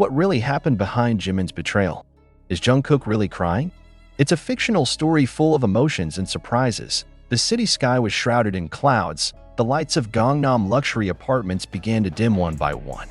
What really happened behind Jimin's betrayal? Is Jungkook really crying? It's a fictional story full of emotions and surprises. The city sky was shrouded in clouds. The lights of Gangnam luxury apartments began to dim one by one.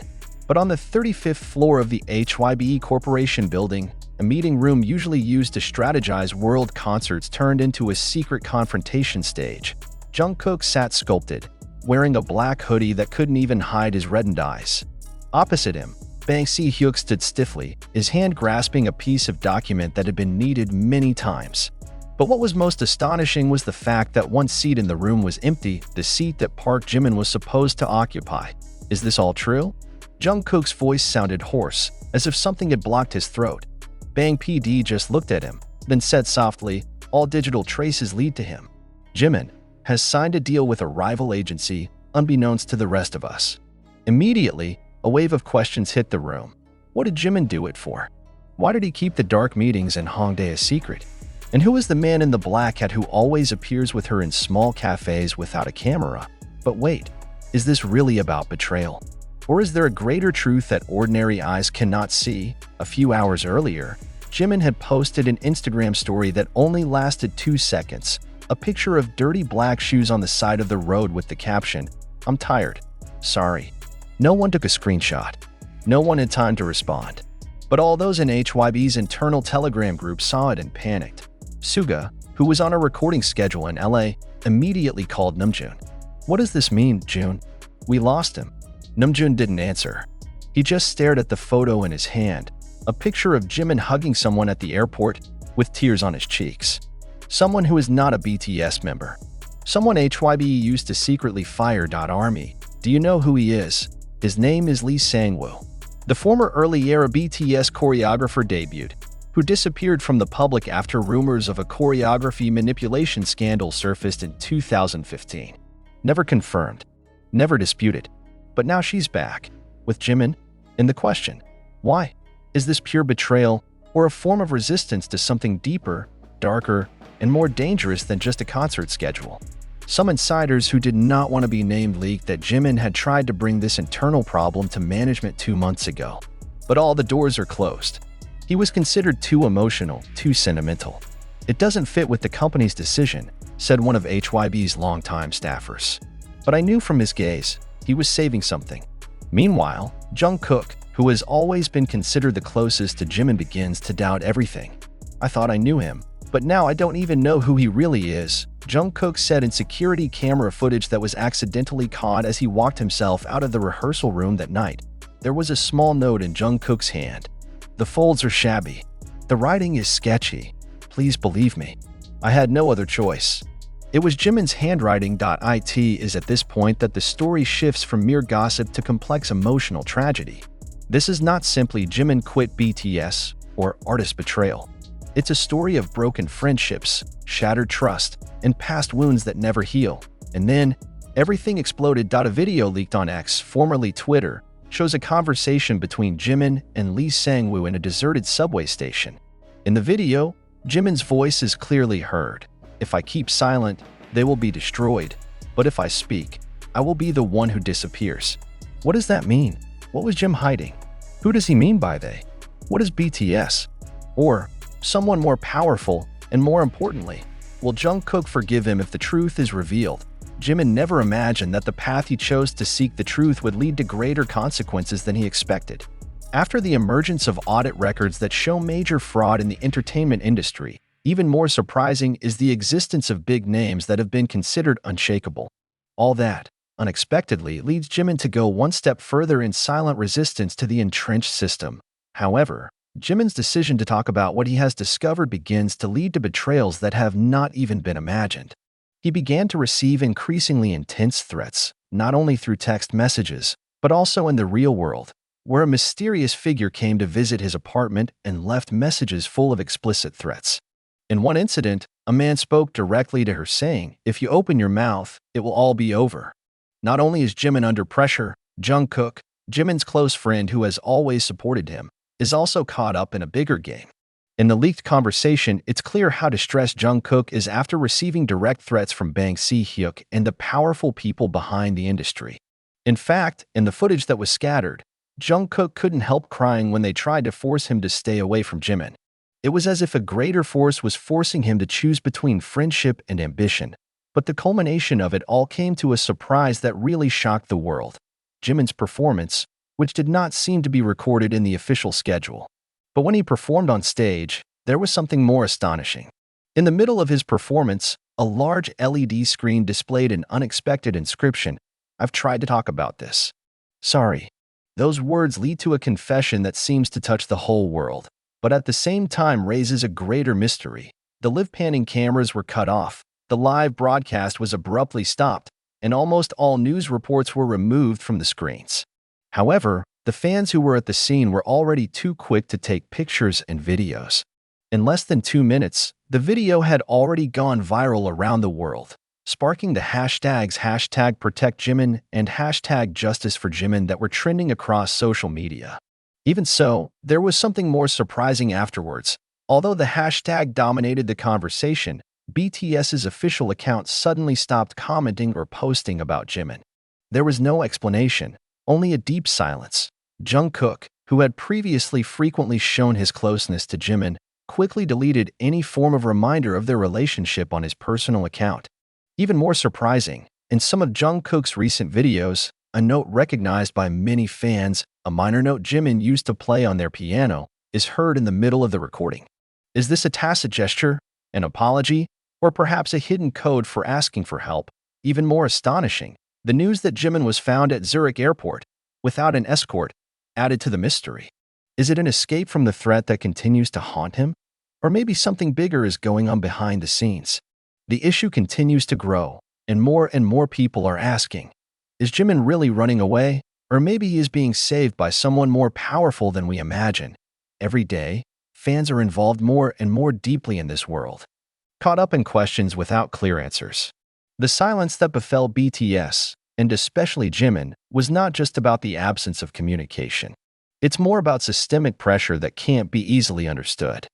But on the 35th floor of the HYBE Corporation building, a meeting room usually used to strategize world concerts turned into a secret confrontation stage. Jungkook sat sculpted, wearing a black hoodie that couldn't even hide his reddened eyes. Opposite him, Bang Si Hyuk stood stiffly, his hand grasping a piece of document that had been kneaded many times. But what was most astonishing was the fact that one seat in the room was empty, the seat that Park Jimin was supposed to occupy. Is this all true? Jungkook's voice sounded hoarse, as if something had blocked his throat. Bang PD just looked at him, then said softly, "All digital traces lead to him. Jimin has signed a deal with a rival agency, unbeknownst to the rest of us." Immediately, a wave of questions hit the room. What did Jimin do it for? Why did he keep the dark meetings in Hongdae a secret? And who is the man in the black hat who always appears with her in small cafes without a camera? But wait, is this really about betrayal? Or is there a greater truth that ordinary eyes cannot see? A few hours earlier, Jimin had posted an Instagram story that only lasted 2 seconds. A picture of dirty black shoes on the side of the road with the caption, "I'm tired. Sorry." No one took a screenshot. No one had time to respond. But all those in HYB's internal Telegram group saw it and panicked. Suga, who was on a recording schedule in LA, immediately called Namjoon. "What does this mean, June? We lost him." Namjoon didn't answer. He just stared at the photo in his hand, a picture of Jimin hugging someone at the airport with tears on his cheeks. Someone who is not a BTS member. Someone HYB used to secretly fire. Army. Do you know who he is? His name is Lee Sang-woo, the former early-era BTS choreographer debuted, who disappeared from the public after rumors of a choreography manipulation scandal surfaced in 2015. Never confirmed, never disputed. But now she's back, with Jimin, in the question. Why? Is this pure betrayal or a form of resistance to something deeper, darker, and more dangerous than just a concert schedule? Some insiders who did not want to be named leaked that Jimin had tried to bring this internal problem to management 2 months ago. But all the doors are closed. He was considered too emotional, too sentimental. "It doesn't fit with the company's decision," said one of HYB's longtime staffers. But I knew from his gaze, he was saving something. Meanwhile, Jungkook, who has always been considered the closest to Jimin, begins to doubt everything. "I thought I knew him, but now I don't even know who he really is," Jungkook said in security camera footage that was accidentally caught as he walked himself out of the rehearsal room that night. There was a small note in Jungkook's hand. "The folds are shabby. The writing is sketchy. Please believe me. I had no other choice." It was Jimin's handwriting. It is at this point that the story shifts from mere gossip to complex emotional tragedy. This is not simply Jimin quit BTS or artist betrayal. It's a story of broken friendships, shattered trust, and past wounds that never heal. And then, everything exploded. A video leaked on X, formerly Twitter, shows a conversation between Jimin and Lee Sang-woo in a deserted subway station. In the video, Jimin's voice is clearly heard. "If I keep silent, they will be destroyed. But if I speak, I will be the one who disappears." What does that mean? What was Jim hiding? Who does he mean by they? What is BTS? Or someone more powerful, and more importantly, will Jungkook forgive him if the truth is revealed? Jimin never imagined that the path he chose to seek the truth would lead to greater consequences than he expected. After the emergence of audit records that show major fraud in the entertainment industry, even more surprising is the existence of big names that have been considered unshakable. All that, unexpectedly, leads Jimin to go one step further in silent resistance to the entrenched system. However, Jimin's decision to talk about what he has discovered begins to lead to betrayals that have not even been imagined. He began to receive increasingly intense threats, not only through text messages, but also in the real world, where a mysterious figure came to visit his apartment and left messages full of explicit threats. In one incident, a man spoke directly to her saying, "If you open your mouth, it will all be over." Not only is Jimin under pressure, Jungkook, Jimin's close friend who has always supported him, is also caught up in a bigger game. In the leaked conversation, it's clear how distressed Jungkook is after receiving direct threats from Bang Si Hyuk and the powerful people behind the industry. In fact, in the footage that was scattered, Jungkook couldn't help crying when they tried to force him to stay away from Jimin. It was as if a greater force was forcing him to choose between friendship and ambition. But the culmination of it all came to a surprise that really shocked the world: Jimin's performance, which did not seem to be recorded in the official schedule. But when he performed on stage, there was something more astonishing. In the middle of his performance, a large LED screen displayed an unexpected inscription: "I've tried to talk about this. Sorry." Those words lead to a confession that seems to touch the whole world, but at the same time raises a greater mystery. The live panning cameras were cut off, the live broadcast was abruptly stopped, and almost all news reports were removed from the screens. However, the fans who were at the scene were already too quick to take pictures and videos. In less than 2 minutes, the video had already gone viral around the world, sparking the hashtags #ProtectJimin and #JusticeForJimin that were trending across social media. Even so, there was something more surprising afterwards. Although the hashtag dominated the conversation, BTS's official account suddenly stopped commenting or posting about Jimin. There was no explanation, only a deep silence. Jungkook, who had previously frequently shown his closeness to Jimin, quickly deleted any form of reminder of their relationship on his personal account. Even more surprising, in some of Jungkook's recent videos, a note recognized by many fans, a minor note Jimin used to play on their piano, is heard in the middle of the recording. Is this a tacit gesture, an apology, or perhaps a hidden code for asking for help? Even more astonishing, the news that Jimin was found at Zurich airport, without an escort, added to the mystery. Is it an escape from the threat that continues to haunt him? Or maybe something bigger is going on behind the scenes? The issue continues to grow, and more people are asking, is Jimin really running away? Or maybe he is being saved by someone more powerful than we imagine? Every day, fans are involved more and more deeply in this world, caught up in questions without clear answers. The silence that befell BTS, and especially Jimin, was not just about the absence of communication. It's more about systemic pressure that can't be easily understood.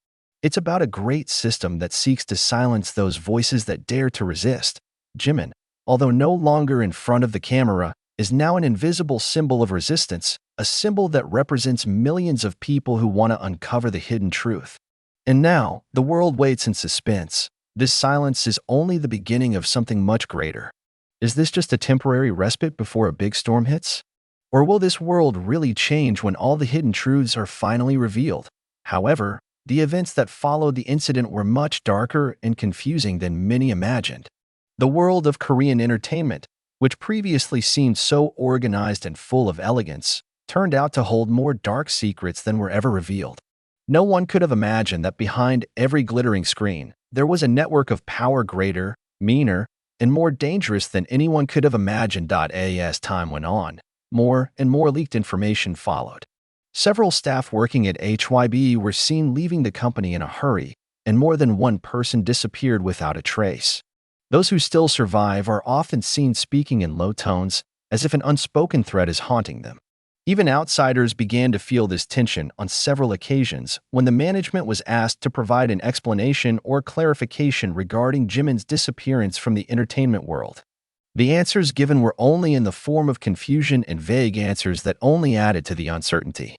It's about a great system that seeks to silence those voices that dare to resist. Jimin, although no longer in front of the camera, is now an invisible symbol of resistance, a symbol that represents millions of people who want to uncover the hidden truth. And now, the world waits in suspense. This silence is only the beginning of something much greater. Is this just a temporary respite before a big storm hits? Or will this world really change when all the hidden truths are finally revealed? However, the events that followed the incident were much darker and confusing than many imagined. The world of Korean entertainment, which previously seemed so organized and full of elegance, turned out to hold more dark secrets than were ever revealed. No one could have imagined that behind every glittering screen, there was a network of power greater, meaner, and more dangerous than anyone could have imagined. As time went on, more and more leaked information followed. Several staff working at HYB were seen leaving the company in a hurry, and more than one person disappeared without a trace. Those who still survive are often seen speaking in low tones, as if an unspoken threat is haunting them. Even outsiders began to feel this tension on several occasions when the management was asked to provide an explanation or clarification regarding Jimin's disappearance from the entertainment world. The answers given were only in the form of confusion and vague answers that only added to the uncertainty.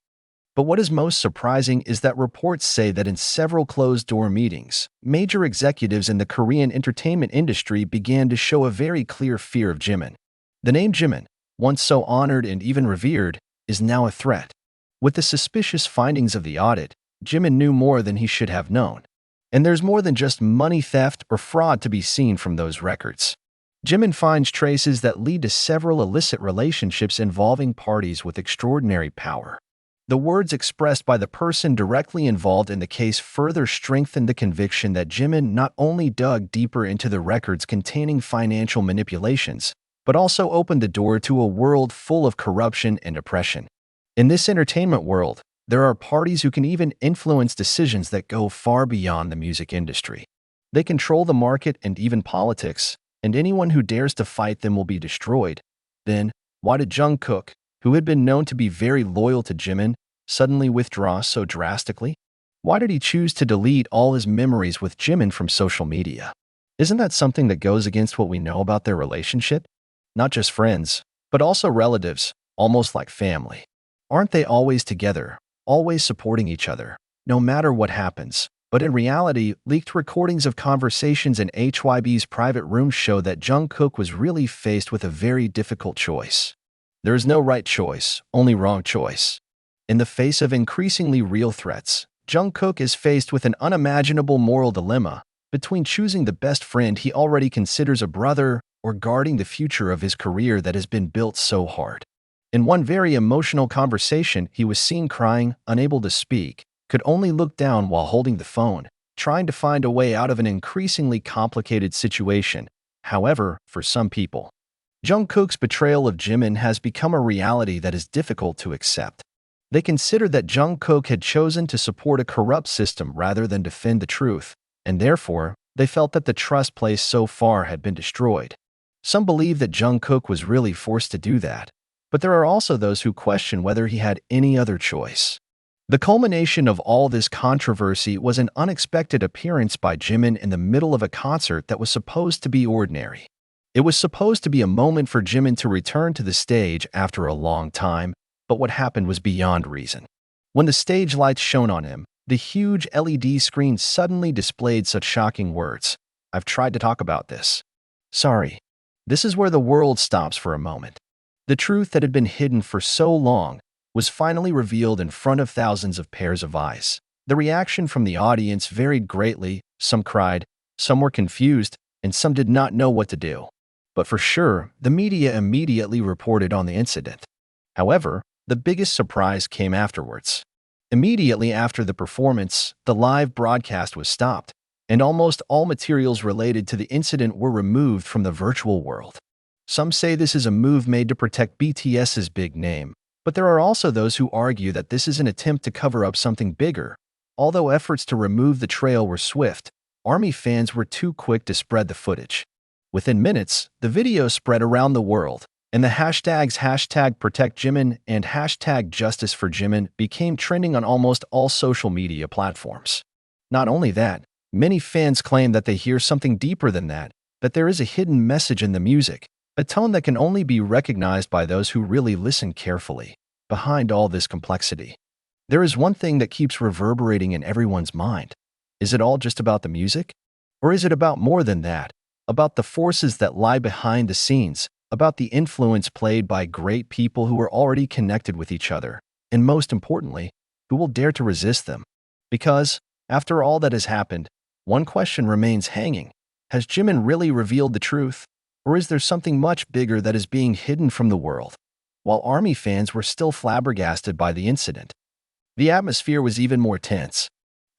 But what is most surprising is that reports say that in several closed-door meetings, major executives in the Korean entertainment industry began to show a very clear fear of Jimin. The name Jimin, once so honored and even revered, is now a threat. With the suspicious findings of the audit, Jimin knew more than he should have known. And there's more than just money theft or fraud to be seen from those records. Jimin finds traces that lead to several illicit relationships involving parties with extraordinary power. The words expressed by the person directly involved in the case further strengthened the conviction that Jimin not only dug deeper into the records containing financial manipulations, but also opened the door to a world full of corruption and oppression. In this entertainment world, there are parties who can even influence decisions that go far beyond the music industry. They control the market and even politics, and anyone who dares to fight them will be destroyed. Then, why did Jungkook, who had been known to be very loyal to Jimin, suddenly withdraw so drastically? Why did he choose to delete all his memories with Jimin from social media? Isn't that something that goes against what we know about their relationship? Not just friends, but also relatives, almost like family. Aren't they always together, always supporting each other, no matter what happens? But in reality, leaked recordings of conversations in HYB's private room show that Jungkook was really faced with a very difficult choice. There is no right choice, only wrong choice. In the face of increasingly real threats, Jungkook is faced with an unimaginable moral dilemma between choosing the best friend he already considers a brother or guarding the future of his career that has been built so hard. In one very emotional conversation, he was seen crying, unable to speak, could only look down while holding the phone, trying to find a way out of an increasingly complicated situation. However, for some people, Jungkook's betrayal of Jimin has become a reality that is difficult to accept. They consider that Jungkook had chosen to support a corrupt system rather than defend the truth, and therefore, they felt that the trust placed so far had been destroyed. Some believe that Jungkook was really forced to do that, but there are also those who question whether he had any other choice. The culmination of all this controversy was an unexpected appearance by Jimin in the middle of a concert that was supposed to be ordinary. It was supposed to be a moment for Jimin to return to the stage after a long time, but what happened was beyond reason. When the stage lights shone on him, the huge LED screen suddenly displayed such shocking words. "I've tried to talk about this. Sorry." This is where the world stops for a moment. The truth that had been hidden for so long was finally revealed in front of thousands of pairs of eyes. The reaction from the audience varied greatly. Some cried, some were confused, and some did not know what to do. But for sure, the media immediately reported on the incident. However, the biggest surprise came afterwards. Immediately after the performance, the live broadcast was stopped, and almost all materials related to the incident were removed from the virtual world. Some say this is a move made to protect BTS's big name, but there are also those who argue that this is an attempt to cover up something bigger. Although efforts to remove the trail were swift, ARMY fans were too quick to spread the footage. Within minutes, the video spread around the world, and the hashtags #ProtectJimin and #JusticeForJimin became trending on almost all social media platforms. Not only that, many fans claim that they hear something deeper than that there is a hidden message in the music, a tone that can only be recognized by those who really listen carefully. Behind all this complexity, there is one thing that keeps reverberating in everyone's mind. Is it all just about the music? Or is it about more than that? About the forces that lie behind the scenes, about the influence played by great people who are already connected with each other, and most importantly, who will dare to resist them? Because, after all that has happened, one question remains hanging. Has Jimin really revealed the truth? Or is there something much bigger that is being hidden from the world? While ARMY fans were still flabbergasted by the incident, the atmosphere was even more tense.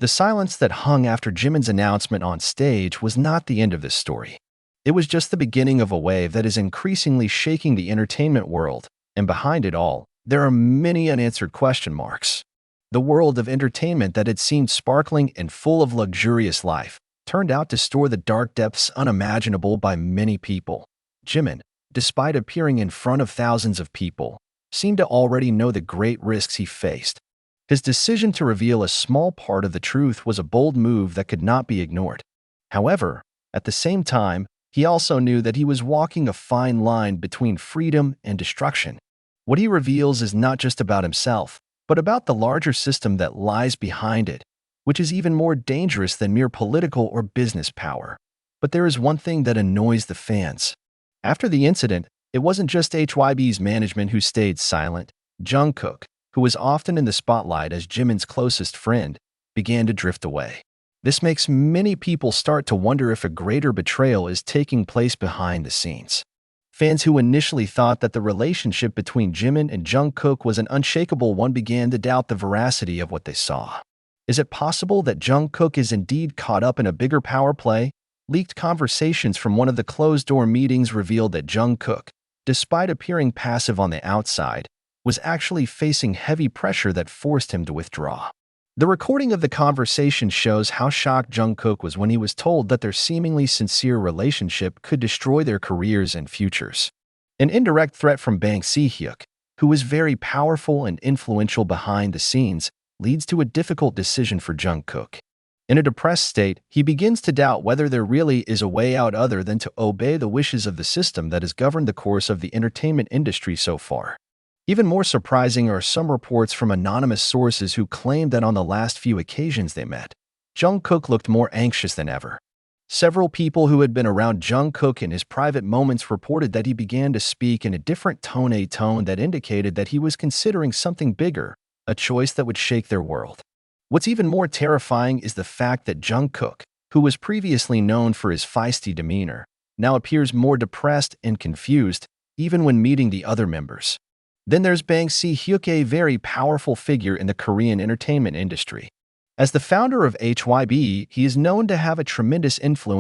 The silence that hung after Jimin's announcement on stage was not the end of this story. It was just the beginning of a wave that is increasingly shaking the entertainment world, and behind it all, there are many unanswered question marks. The world of entertainment that had seemed sparkling and full of luxurious life turned out to store the dark depths unimaginable by many people. Jimin, despite appearing in front of thousands of people, seemed to already know the great risks he faced. His decision to reveal a small part of the truth was a bold move that could not be ignored. However, at the same time, he also knew that he was walking a fine line between freedom and destruction. What he reveals is not just about himself, but about the larger system that lies behind it, which is even more dangerous than mere political or business power. But there is one thing that annoys the fans. After the incident, it wasn't just HYB's management who stayed silent. Jungkook, who was often in the spotlight as Jimin's closest friend, began to drift away. This makes many people start to wonder if a greater betrayal is taking place behind the scenes. Fans who initially thought that the relationship between Jimin and Jungkook was an unshakable one began to doubt the veracity of what they saw. Is it possible that Jungkook is indeed caught up in a bigger power play? Leaked conversations from one of the closed-door meetings revealed that Jungkook, despite appearing passive on the outside, was actually facing heavy pressure that forced him to withdraw. The recording of the conversation shows how shocked Jungkook was when he was told that their seemingly sincere relationship could destroy their careers and futures. An indirect threat from Bang Si Hyuk, who was very powerful and influential behind the scenes, leads to a difficult decision for Jungkook. In a depressed state, he begins to doubt whether there really is a way out other than to obey the wishes of the system that has governed the course of the entertainment industry so far. Even more surprising are some reports from anonymous sources who claimed that on the last few occasions they met, Jungkook looked more anxious than ever. Several people who had been around Jungkook in his private moments reported that he began to speak in a different tone, a tone that indicated that he was considering something bigger, a choice that would shake their world. What's even more terrifying is the fact that Jungkook, who was previously known for his feisty demeanor, now appears more depressed and confused, even when meeting the other members. Then there's Bang Si Hyuk, a very powerful figure in the Korean entertainment industry. As the founder of HYB, he is known to have a tremendous influence